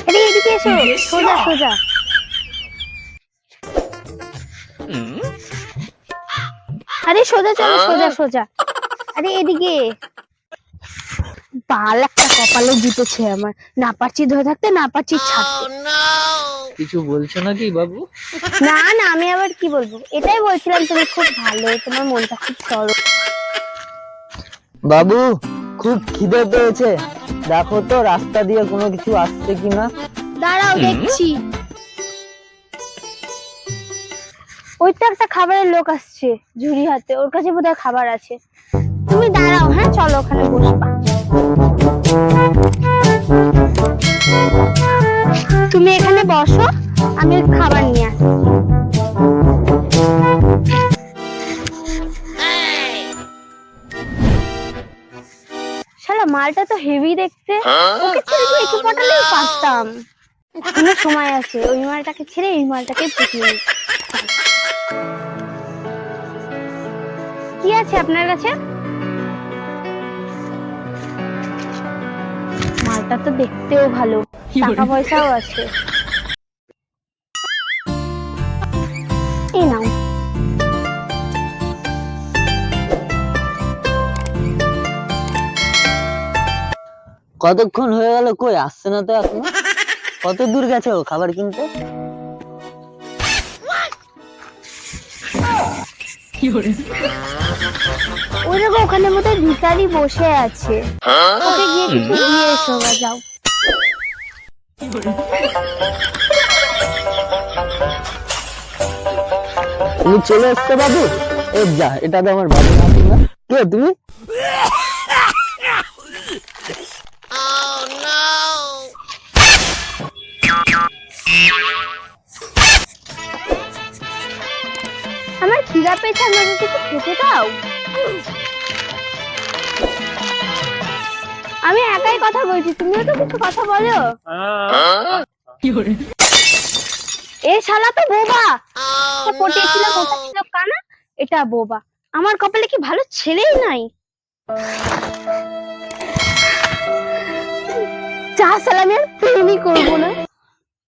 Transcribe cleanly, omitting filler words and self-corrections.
আরে এদিকে এসো, সোজা সোজা। আরে সোজা চলো, সোজা সোজা। আরে এদিকে। বাল একটা কপালে জুটেছে আমার, না পারছি ধরে থাকতে, না পারছি ছাড়তে। কিছু বলছো নাকি বাবু? না না, আমি আবার কি বলবো, এটাই বলছিলাম তুমি খুব ভালো, তোমার মনটা খুব সরল। বাবু খুব খিদে পেয়েছে, দেখো তো রাস্তা দিয়ে কোনো কিছু আসছে কিনা। দাঁড়াও দেখছি। ওই তো একটা খাবারের লোক আসছে ঝুড়ি হাতে, ওর কাছে বোধহয় খাবার আছে। তুমি দাঁড়াও, হ্যাঁ চলো ওখানে বসবা। তুমি এখানে বসো, আমি খাবার নিয়ে আসছি। শালা মালটা তো হেভি দেখতে, ওকে ছেড়ে দিয়ে একটু পটালেই পারতাম। এখনো সময় আছে, ওই মালটাকে ছেড়ে এই মালটাকে পটিয়ে নিই। কি আছে আপনার কাছে? মালটা তো দেখতেও ভালো, টাকা পয়সাও আছে। এই নাও। কতক্ষণ হয়ে গেল, কই আসছে না তো এখনো? কত দূর গেছে ও খাবার কিনতে? ওই দেখো ওখানে বোধহয় ভিখারি বসে আছে, ওকে গিয়ে কিছু দিয়ে এসো বা যাও। তুমি চলে এসছো বাবু? এ যা, এটা তো আমার বাবু না। কে তুমি? আমার খিদা পেয়েছে, আমাকে কিছু খেতে দাও। আমি একাই কথা বলছি, তুমিও তো কিছু কথা বলো। এ শালা তো বোবা, পটিয়েছিলাম ওটা ছিল কানা, এটা বোবা। আমার কপালে কি ভালো ছেলেই নাই। চা সালামি আর প্রেমই করবো না।